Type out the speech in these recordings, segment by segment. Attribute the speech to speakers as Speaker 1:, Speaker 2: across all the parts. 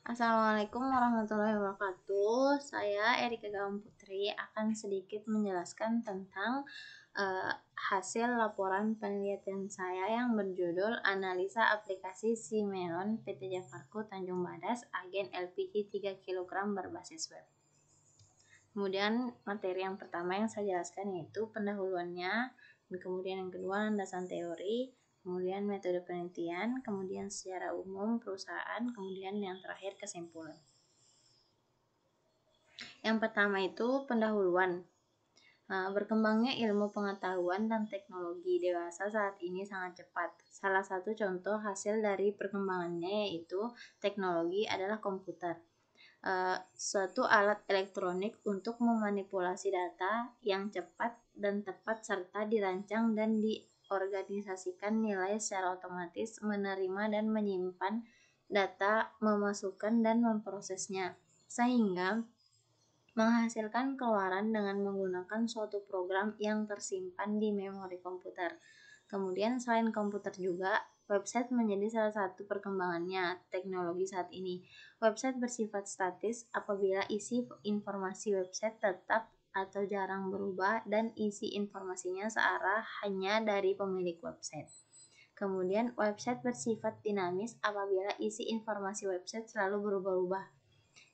Speaker 1: Assalamualaikum warahmatullahi wabarakatuh. Saya Erika Gaum Putri akan sedikit menjelaskan tentang hasil laporan penelitian saya yang berjudul Analisa Aplikasi Simelon PT Jafarko Tanjung Badas Agen LPG 3 kg berbasis web. Kemudian materi yang pertama yang saya jelaskan yaitu pendahuluannya, kemudian yang kedua landasan teori, kemudian metode penelitian, kemudian secara umum perusahaan, kemudian yang terakhir kesimpulan. Yang pertama itu pendahuluan. Berkembangnya ilmu pengetahuan dan teknologi dewasa saat ini sangat cepat. Salah satu contoh hasil dari perkembangannya yaitu teknologi adalah komputer. Suatu alat elektronik untuk memanipulasi data yang cepat dan tepat serta dirancang dan diorganisasikan nilai secara otomatis, menerima dan menyimpan data, memasukkan dan memprosesnya, sehingga menghasilkan keluaran dengan menggunakan suatu program yang tersimpan di memori komputer. Kemudian selain komputer juga, website menjadi salah satu perkembangannya teknologi saat ini. Website bersifat statis apabila isi informasi website tetap atau jarang berubah dan isi informasinya searah hanya dari pemilik website. Kemudian website bersifat dinamis apabila isi informasi website selalu berubah-ubah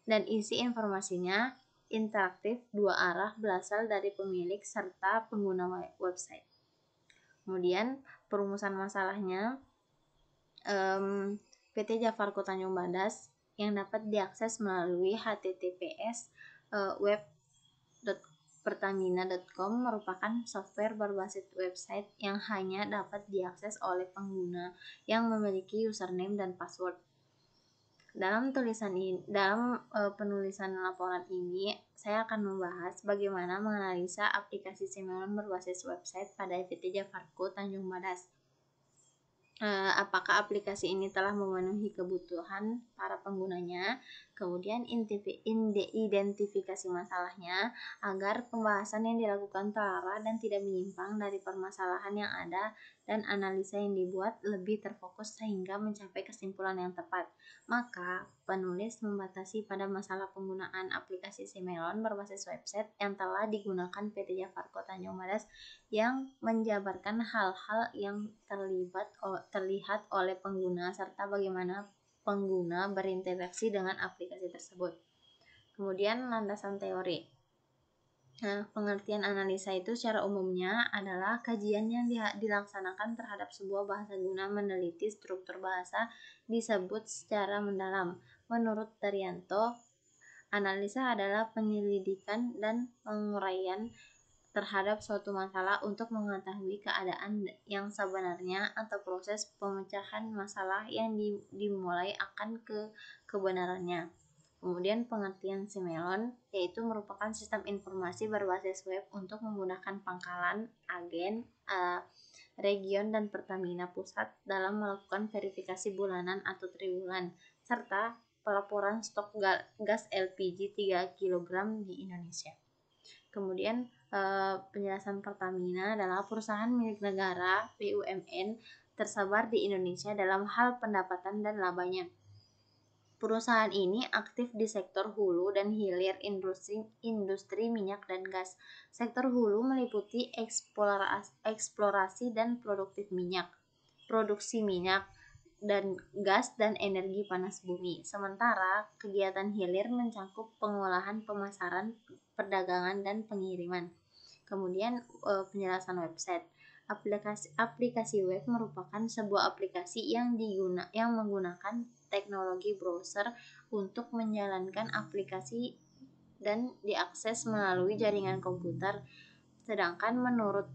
Speaker 1: dan isi informasinya interaktif dua arah berasal dari pemilik serta pengguna website. Kemudian perumusan masalahnya, PT Jafarko Tanjung Badas yang dapat diakses melalui https web.pertamina.com merupakan software berbasis website yang hanya dapat diakses oleh pengguna yang memiliki username dan password. Dalam penulisan laporan ini, saya akan membahas bagaimana menganalisa aplikasi Simelon berbasis website pada PT Jafarko Tanjung Badas. Apakah aplikasi ini telah memenuhi kebutuhan para penggunanya, kemudian identifikasi masalahnya agar pembahasan yang dilakukan terarah dan tidak menyimpang dari permasalahan yang ada, dan analisa yang dibuat lebih terfokus sehingga mencapai kesimpulan yang tepat. Maka, penulis membatasi pada masalah penggunaan aplikasi Simelon berbasis website yang telah digunakan PT Jafarko Tanjung Badas yang menjabarkan hal-hal yang terlihat oleh pengguna serta bagaimana pengguna berinteraksi dengan aplikasi tersebut. Kemudian landasan teori. Pengertian analisa itu secara umumnya adalah kajian yang dilaksanakan terhadap sebuah bahasa guna meneliti struktur bahasa disebut secara mendalam. Menurut Daryanto, analisa adalah penyelidikan dan penguraian terhadap suatu masalah untuk mengetahui keadaan yang sebenarnya atau proses pemecahan masalah yang dimulai akan kebenarannya. Kemudian pengertian Simelon yaitu merupakan sistem informasi berbasis web untuk menggunakan pangkalan, agen, region dan Pertamina Pusat dalam melakukan verifikasi bulanan atau triwulan serta pelaporan stok gas LPG 3 kg di Indonesia. Kemudian penjelasan Pertamina adalah perusahaan milik negara BUMN tersebar di Indonesia dalam hal pendapatan dan labanya. Perusahaan ini aktif di sektor hulu dan hilir industri minyak dan gas. Sektor hulu meliputi eksplorasi dan produksi minyak dan gas dan energi panas bumi. Sementara kegiatan hilir mencakup pengolahan, pemasaran, perdagangan dan pengiriman. Kemudian penjelasan website. Aplikasi web merupakan sebuah aplikasi yang menggunakan teknologi browser untuk menjalankan aplikasi dan diakses melalui jaringan komputer. Sedangkan menurut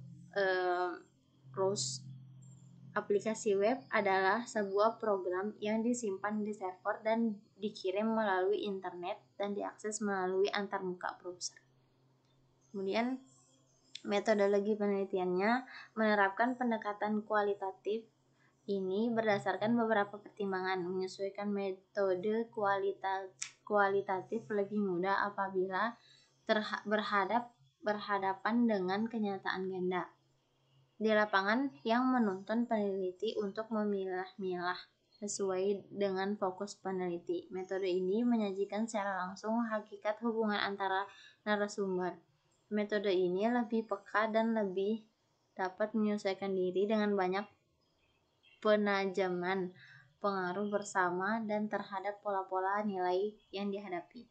Speaker 1: Rose, aplikasi web adalah sebuah program yang disimpan di server dan dikirim melalui internet dan diakses melalui antarmuka browser. Kemudian metodologi penelitiannya menerapkan pendekatan kualitatif ini berdasarkan beberapa pertimbangan. Menyesuaikan metode kualitatif lebih mudah apabila berhadapan dengan kenyataan ganda di lapangan yang menuntun peneliti untuk memilah-milah sesuai dengan fokus peneliti. Metode ini menyajikan secara langsung hakikat hubungan antara narasumber. Metode ini lebih peka dan lebih dapat menyesuaikan diri dengan banyak penajaman pengaruh bersama dan terhadap pola-pola nilai yang dihadapi.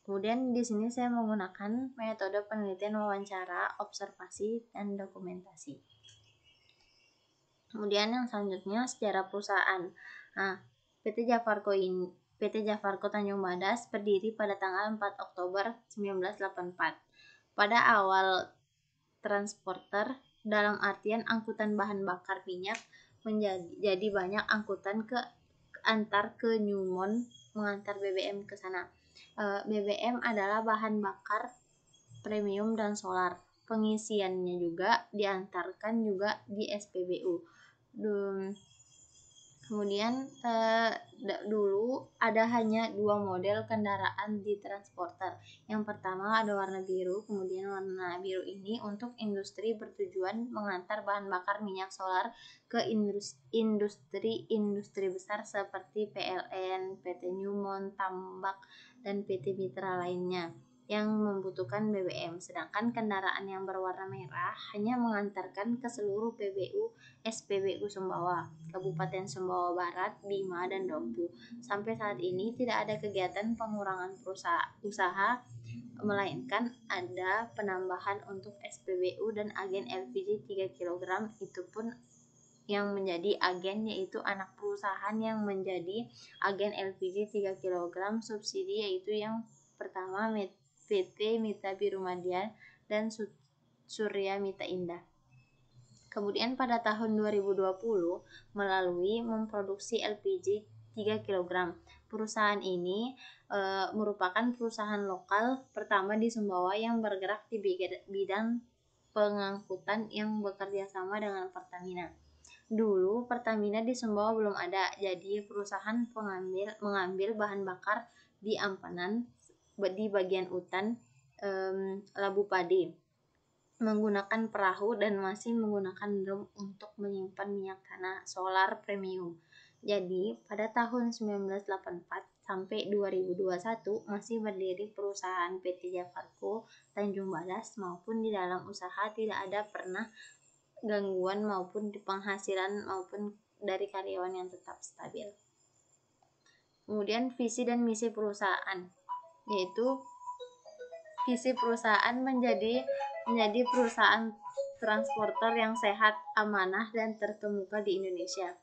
Speaker 1: Kemudian di sini saya menggunakan metode penelitian wawancara, observasi, dan dokumentasi. Kemudian yang selanjutnya sejarah perusahaan. Nah, PT Jafarko Tanjung Badas berdiri pada tanggal 4 Oktober 1984. Pada awal transporter dalam artian angkutan bahan bakar minyak menjadi banyak angkutan antar ke Newmont mengantar BBM ke sana. BBM adalah bahan bakar premium dan solar. Pengisiannya juga diantarkan juga di SPBU. Kemudian dulu ada hanya 2 model kendaraan di transporter. Yang pertama ada warna biru, kemudian warna biru ini untuk industri bertujuan mengantar bahan bakar minyak solar ke industri besar seperti PLN, PT Newmont, Tambak, dan PT Mitra lainnya yang membutuhkan BBM. Sedangkan kendaraan yang berwarna merah hanya mengantarkan ke seluruh SPBU Sumbawa, Kabupaten Sumbawa Barat, Bima, dan Dompu. Sampai saat ini tidak ada kegiatan pengurangan usaha, melainkan ada penambahan untuk SPBU dan agen LPG 3 kg. Itu pun yang menjadi agen yaitu anak perusahaan yang menjadi agen LPG 3 kg subsidi, yaitu yang pertama PT Mita Biru Madya dan Surya Mita Indah. Kemudian pada tahun 2020 melalui memproduksi LPG 3 kg. Perusahaan ini merupakan perusahaan lokal pertama di Sumbawa yang bergerak di bidang pengangkutan yang bekerja sama dengan Pertamina. Dulu Pertamina di Sumbawa belum ada, jadi perusahaan mengambil bahan bakar di Ampanan di bagian Utan, Labu Padi, menggunakan perahu dan masih menggunakan drum untuk menyimpan minyak tanah solar premium. Jadi pada tahun 1984 sampai 2021 masih berdiri perusahaan PT Jafarko Tanjung Badas, maupun di dalam usaha tidak ada pernah gangguan maupun di penghasilan maupun dari karyawan yang tetap stabil. Kemudian visi dan misi perusahaan, yaitu visi perusahaan menjadi perusahaan transporter yang sehat, amanah, dan terkemuka di Indonesia.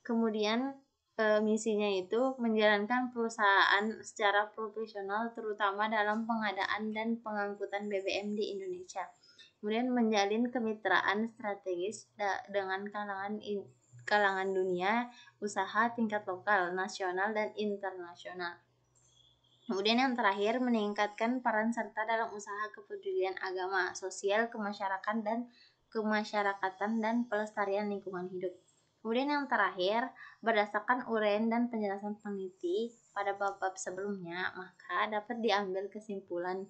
Speaker 1: Kemudian misinya itu menjalankan perusahaan secara profesional terutama dalam pengadaan dan pengangkutan BBM di Indonesia. Kemudian menjalin kemitraan strategis dengan kalangan dunia usaha tingkat lokal, nasional, dan internasional. Kemudian yang terakhir, meningkatkan peran serta dalam usaha kepedulian agama, sosial, kemasyarakatan, dan pelestarian lingkungan hidup. Kemudian yang terakhir, berdasarkan uraian dan penjelasan peneliti pada bab-bab sebelumnya, maka dapat diambil kesimpulan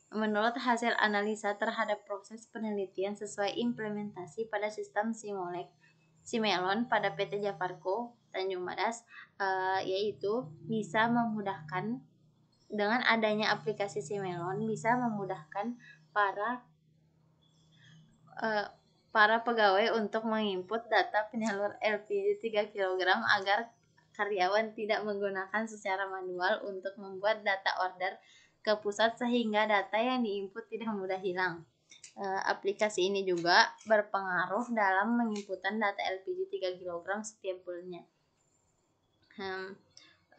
Speaker 1: menurut hasil analisa terhadap proses penelitian sesuai implementasi pada sistem Simelon pada PT Jafarko Tanjung Badas, yaitu bisa memudahkan. Dengan adanya aplikasi Simelon bisa memudahkan para pegawai untuk menginput data penyalur LPG 3 kg agar karyawan tidak menggunakan secara manual untuk membuat data order ke pusat sehingga data yang diinput tidak mudah hilang. Aplikasi ini juga berpengaruh dalam menginputan data LPG 3 kg setiap bulannya.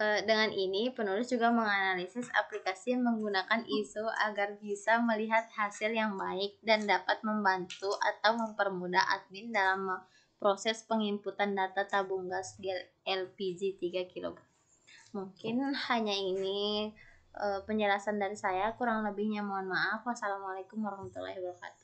Speaker 1: Dengan ini, penulis juga menganalisis aplikasi menggunakan ISO agar bisa melihat hasil yang baik dan dapat membantu atau mempermudah admin dalam proses penginputan data tabung gas LPG 3 kg. Mungkin hanya ini penjelasan dari saya, kurang lebihnya mohon maaf. Wassalamualaikum warahmatullahi wabarakatuh.